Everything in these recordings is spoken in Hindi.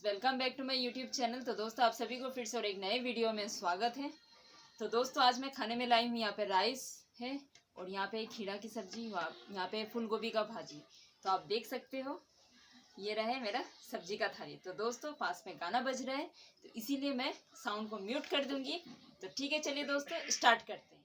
Welcome back to my YouTube channel. तो दोस्तों आप सभी को फिर से और एक नए वीडियो में स्वागत है। तो दोस्तों आज मैं खाने में लाई हूँ, यहाँ पे राइस है और यहाँ पे खीरा की सब्जी, यहाँ पे फूल गोभी का भाजी। तो आप देख सकते हो ये रहे मेरा सब्जी का थाली। तो दोस्तों पास में गाना बज रहा है तो इसीलिए मैं साउंड को म्यूट कर दूंगी। तो ठीक है, चलिए दोस्तों स्टार्ट करते हैं।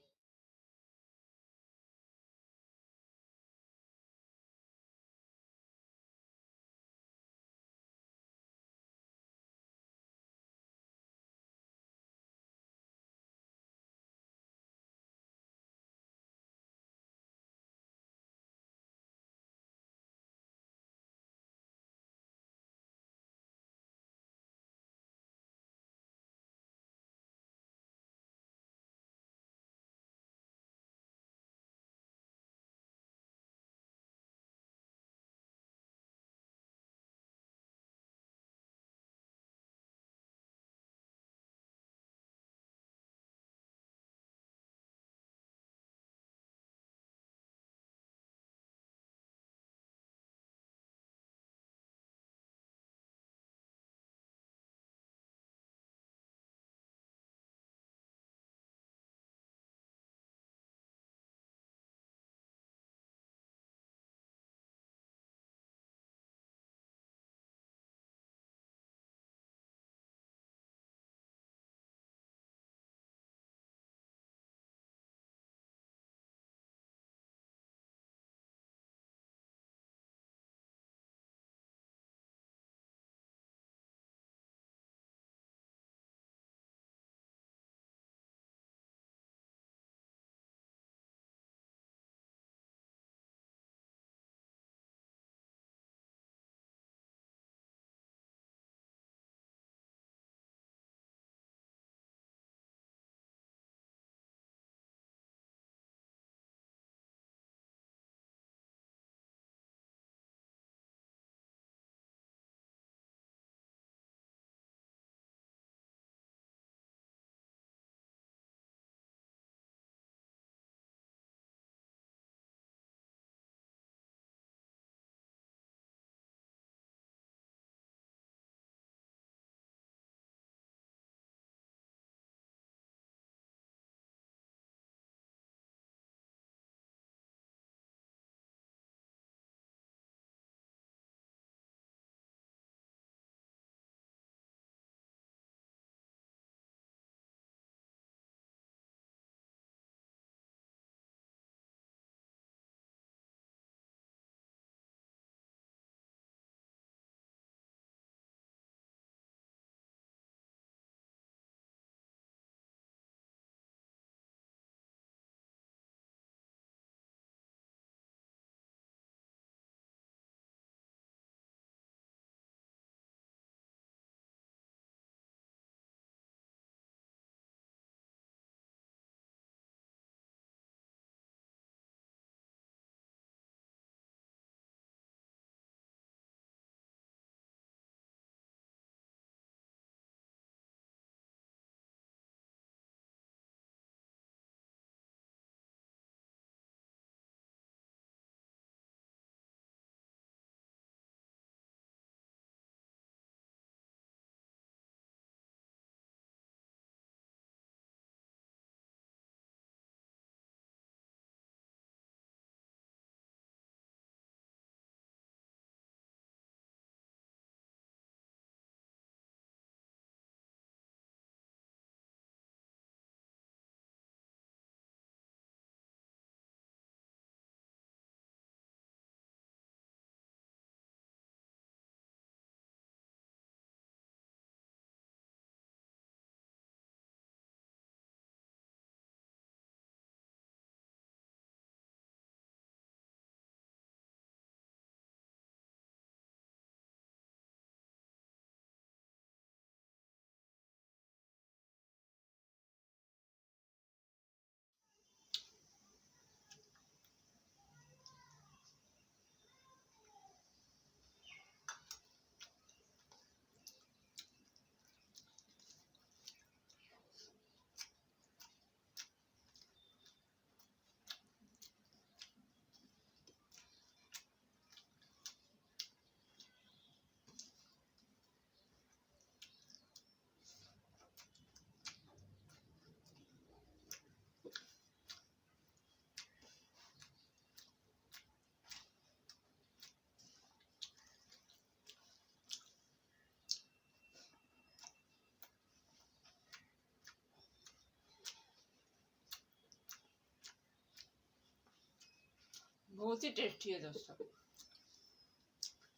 बहुत ही टेस्टी है दोस्तों।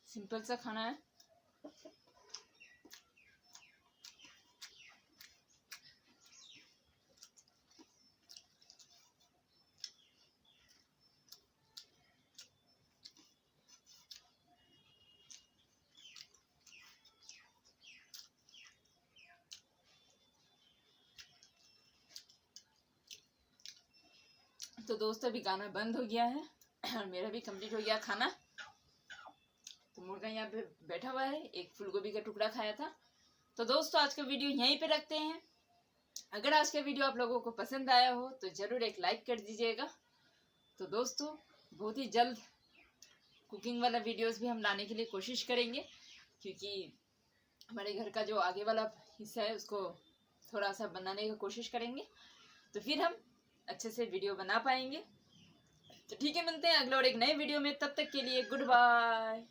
सिंपल सा खाना है। तो दोस्तों अभी गाना बंद हो गया है और मेरा भी कंप्लीट हो गया खाना। तो मुर्गा यहाँ पे बैठा हुआ है, एक फूलगोभी का टुकड़ा खाया था। तो दोस्तों आज का वीडियो यहीं पे रखते हैं। अगर आज का वीडियो आप लोगों को पसंद आया हो तो जरूर एक लाइक कर दीजिएगा। तो दोस्तों बहुत ही जल्द कुकिंग वाला वीडियोस भी हम लाने के लिए कोशिश करेंगे, क्योंकि हमारे घर का जो आगे वाला हिस्सा है उसको थोड़ा सा बनाने की कोशिश करेंगे, तो फिर हम अच्छे से वीडियो बना पाएंगे। तो ठीक है, मिलते हैं अगले और एक नए वीडियो में। तब तक के लिए गुड बाय।